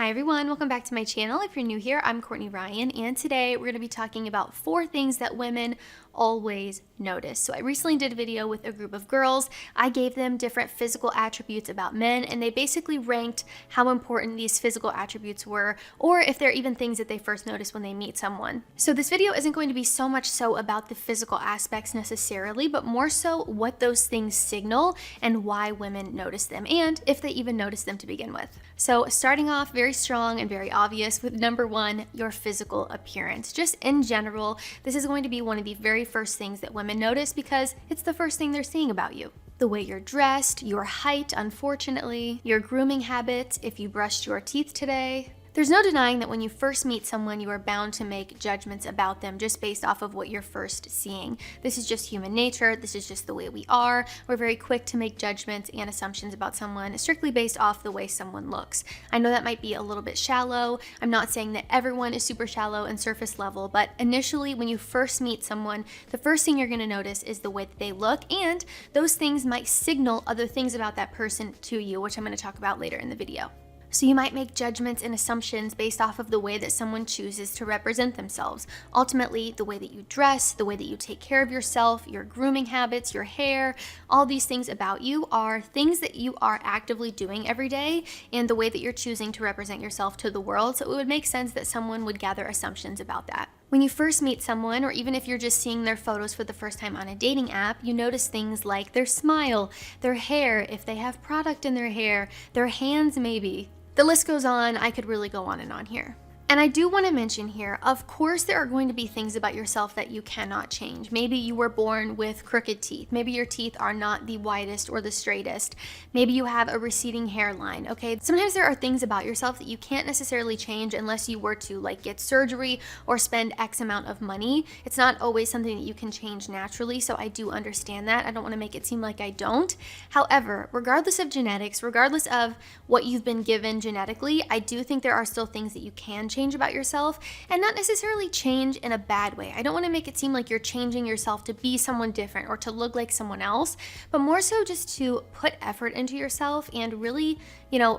Hi everyone, welcome back to my channel. If you're new here, I'm Courtney Ryan, and today we're going to be talking about 4 things that women always notice. So I recently did a video with a group of girls. I gave them different physical attributes about men, and they basically ranked how important these physical attributes were, or if they're even things that they first notice when they meet someone. So this video isn't going to be so much so about the physical aspects necessarily, but more so what those things signal and why women notice them, and if they even notice them to begin with. So starting off very strong and very obvious with number 1, your physical appearance. Just in general, this is going to be one of the very first things that women notice because it's the first thing they're seeing about you. The way you're dressed, your height, unfortunately, your grooming habits, if you brushed your teeth today. There's no denying that when you first meet someone, you are bound to make judgments about them just based off of what you're first seeing. This is just human nature. This is just the way we are. We're very quick to make judgments and assumptions about someone strictly based off the way someone looks. I know that might be a little bit shallow. I'm not saying that everyone is super shallow and surface level, but initially when you first meet someone, the first thing you're going to notice is the way that they look, and those things might signal other things about that person to you, which I'm going to talk about later in the video. So you might make judgments and assumptions based off of the way that someone chooses to represent themselves. Ultimately, the way that you dress, the way that you take care of yourself, your grooming habits, your hair, all these things about you are things that you are actively doing every day, and the way that you're choosing to represent yourself to the world. So it would make sense that someone would gather assumptions about that. When you first meet someone, or even if you're just seeing their photos for the first time on a dating app, you notice things like their smile, their hair, if they have product in their hair, their hands maybe. The list goes on. I could really go on and on here. And I do want to mention here, of course, there are going to be things about yourself that you cannot change. Maybe you were born with crooked teeth. Maybe your teeth are not the widest or the straightest. Maybe you have a receding hairline, okay? Sometimes there are things about yourself that you can't necessarily change unless you were to get surgery or spend X amount of money. It's not always something that you can change naturally, so I do understand that. I don't want to make it seem like I don't. However, regardless of genetics, regardless of what you've been given genetically, I do think there are still things that you can change about yourself, and not necessarily change in a bad way. I don't want to make it seem like you're changing yourself to be someone different or to look like someone else, but more so just to put effort into yourself and really,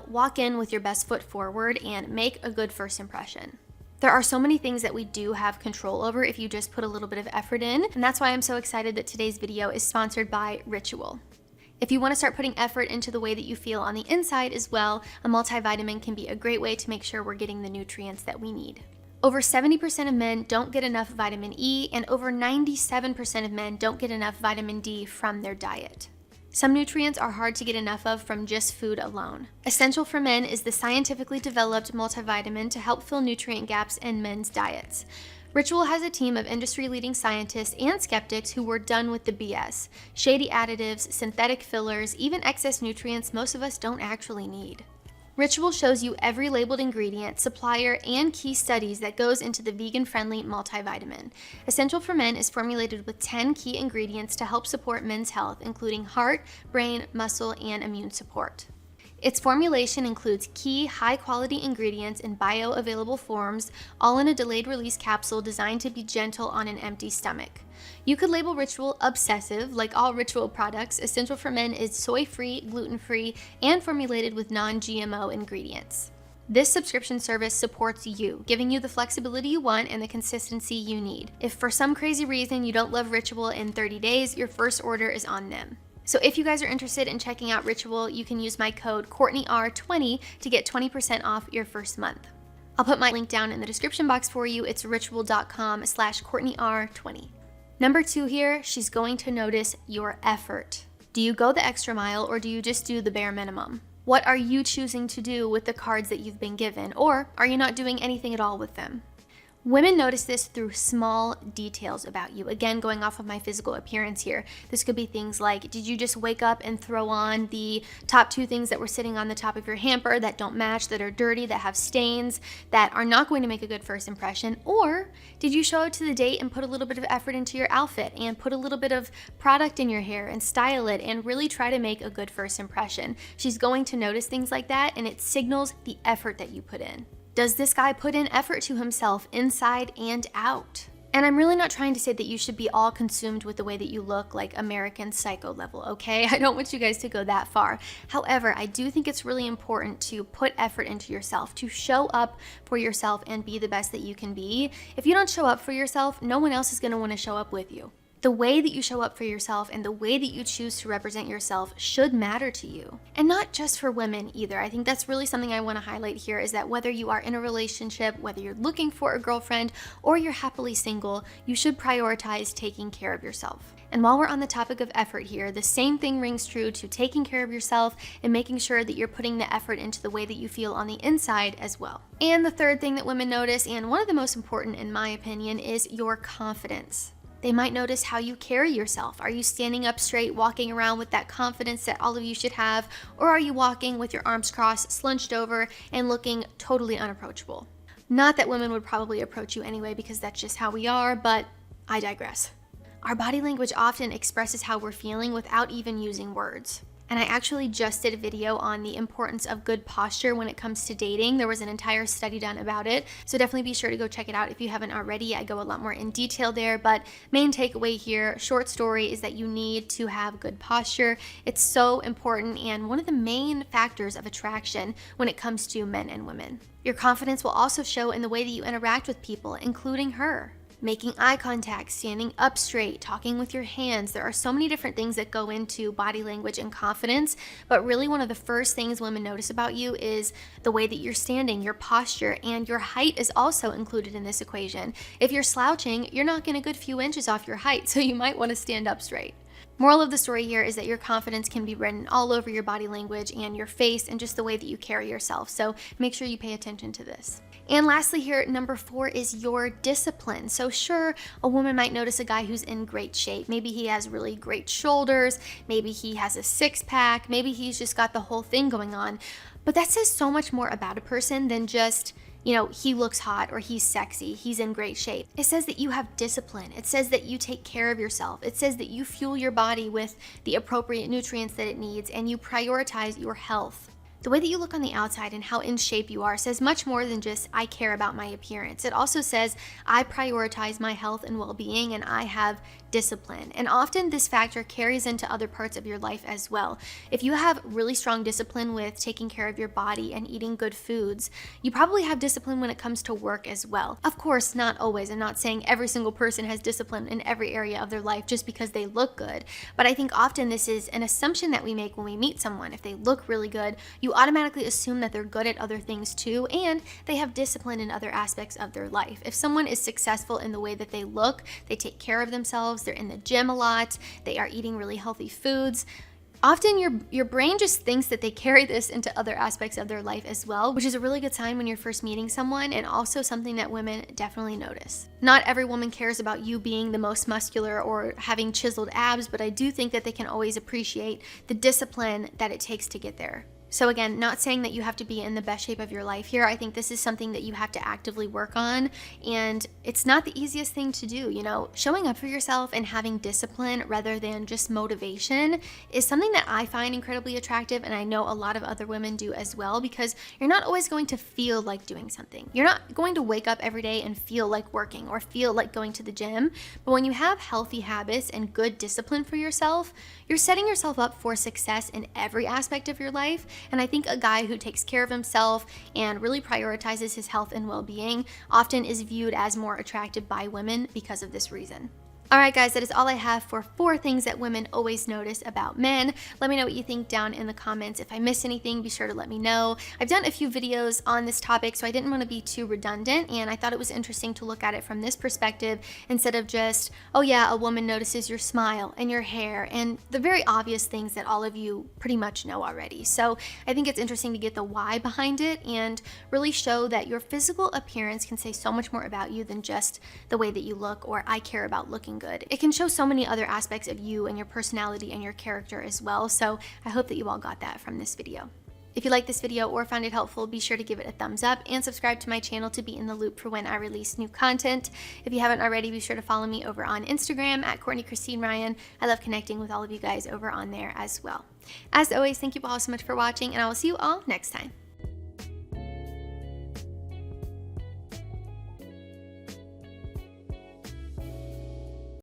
walk in with your best foot forward and make a good first impression. There are so many things that we do have control over if you just put a little bit of effort in, and that's why I'm so excited that today's video is sponsored by Ritual. If you want to start putting effort into the way that you feel on the inside as well, a multivitamin can be a great way to make sure we're getting the nutrients that we need. Over 70% of men don't get enough vitamin E, and over 97% of men don't get enough vitamin D from their diet. Some nutrients are hard to get enough of from just food alone. Essential for Men is the scientifically developed multivitamin to help fill nutrient gaps in men's diets. Ritual has a team of industry-leading scientists and skeptics who were done with the BS, shady additives, synthetic fillers, even excess nutrients most of us don't actually need. Ritual shows you every labeled ingredient, supplier, and key studies that goes into the vegan-friendly multivitamin. Essential for Men is formulated with 10 key ingredients to help support men's health, including heart, brain, muscle, and immune support. Its formulation includes key high-quality ingredients in bioavailable forms, all in a delayed-release capsule designed to be gentle on an empty stomach. You could label Ritual obsessive. Like all Ritual products, Essential for Men is soy-free, gluten-free, and formulated with non-GMO ingredients. This subscription service supports you, giving you the flexibility you want and the consistency you need. If for some crazy reason you don't love Ritual in 30 days, your first order is on them. So if you guys are interested in checking out Ritual, you can use my code CourtneyR20 to get 20% off your first month. I'll put my link down in the description box for you. It's ritual.com/CourtneyR20. Number 2 here, she's going to notice your effort. Do you go the extra mile, or do you just do the bare minimum? What are you choosing to do with the cards that you've been given, or are you not doing anything at all with them? Women notice this through small details about you. Again, going off of my physical appearance here, this could be things like, did you just wake up and throw on the top 2 things that were sitting on the top of your hamper that don't match, that are dirty, that have stains, that are not going to make a good first impression? Or did you show up to the date and put a little bit of effort into your outfit and put a little bit of product in your hair and style it and really try to make a good first impression? She's going to notice things like that, and it signals the effort that you put in. Does this guy put in effort to himself inside and out? And I'm really not trying to say that you should be all consumed with the way that you look, like American Psycho level, okay? I don't want you guys to go that far. However, I do think it's really important to put effort into yourself, to show up for yourself and be the best that you can be. If you don't show up for yourself, no one else is gonna wanna show up with you. The way that you show up for yourself and the way that you choose to represent yourself should matter to you. And not just for women either. I think that's really something I want to highlight here, is that whether you are in a relationship, whether you're looking for a girlfriend, or you're happily single, you should prioritize taking care of yourself. And while we're on the topic of effort here, the same thing rings true to taking care of yourself and making sure that you're putting the effort into the way that you feel on the inside as well. And the third thing that women notice, and one of the most important in my opinion, is your confidence. They might notice how you carry yourself. Are you standing up straight, walking around with that confidence that all of you should have? Or are you walking with your arms crossed, slunched over, and looking totally unapproachable? Not that women would probably approach you anyway, because that's just how we are, but I digress. Our body language often expresses how we're feeling without even using words. And I actually just did a video on the importance of good posture when it comes to dating. There was an entire study done about it, so definitely be sure to go check it out if you haven't already. I go a lot more in detail there, but main takeaway here, short story, is that you need to have good posture. It's so important and one of the main factors of attraction when it comes to men and women. Your confidence will also show in the way that you interact with people, including her. Making eye contact, standing up straight, talking with your hands. There are so many different things that go into body language and confidence, but really one of the first things women notice about you is the way that you're standing, your posture, and your height is also included in this equation. If you're slouching, you're not getting a good few inches off your height, so you might want to stand up straight. Moral of the story here is that your confidence can be written all over your body language and your face and just the way that you carry yourself. So make sure you pay attention to this. And lastly here, number 4 is your discipline. So sure, a woman might notice a guy who's in great shape. Maybe he has really great shoulders. Maybe he has a six-pack. Maybe he's just got the whole thing going on. But that says so much more about a person than just, you know, he looks hot or he's sexy, he's in great shape. It says that you have discipline. It says that you take care of yourself. It says that you fuel your body with the appropriate nutrients that it needs and you prioritize your health. The way that you look on the outside and how in shape you are says much more than just, I care about my appearance. It also says, I prioritize my health and well-being and I have discipline. And often this factor carries into other parts of your life as well. If you have really strong discipline with taking care of your body and eating good foods, you probably have discipline when it comes to work as well. Of course, not always. I'm not saying every single person has discipline in every area of their life just because they look good. But I think often this is an assumption that we make when we meet someone. If they look really good, you automatically assume that they're good at other things too, and they have discipline in other aspects of their life. If someone is successful in the way that they look, they take care of themselves, they're in the gym a lot, they are eating really healthy foods, often your brain just thinks that they carry this into other aspects of their life as well, which is a really good sign when you're first meeting someone, and also something that women definitely notice. Not every woman cares about you being the most muscular or having chiseled abs, but I do think that they can always appreciate the discipline that it takes to get there. So again, not saying that you have to be in the best shape of your life here. I think this is something that you have to actively work on, and it's not the easiest thing to do. You know, showing up for yourself and having discipline rather than just motivation is something that I find incredibly attractive, and I know a lot of other women do as well, because you're not always going to feel like doing something. You're not going to wake up every day and feel like working or feel like going to the gym, but when you have healthy habits and good discipline for yourself, you're setting yourself up for success in every aspect of your life. And I think a guy who takes care of himself and really prioritizes his health and well-being often is viewed as more attractive by women because of this reason. Alright guys, that is all I have for 4 things that women always notice about men. Let me know what you think down in the comments. If I missed anything, be sure to let me know. I've done a few videos on this topic, so I didn't want to be too redundant, and I thought it was interesting to look at it from this perspective instead of just, oh yeah, a woman notices your smile and your hair and the very obvious things that all of you pretty much know already. So I think it's interesting to get the why behind it and really show that your physical appearance can say so much more about you than just the way that you look or I care about looking good. It can show so many other aspects of you and your personality and your character as well, so I hope that you all got that from this video. If you like this video or found it helpful, be sure to give it a thumbs up and subscribe to my channel to be in the loop for when I release new content. If you haven't already, be sure to follow me over on Instagram at Courtney Christine Ryan. I love connecting with all of you guys over on there as well. As always, thank you all so much for watching, and I will see you all next time.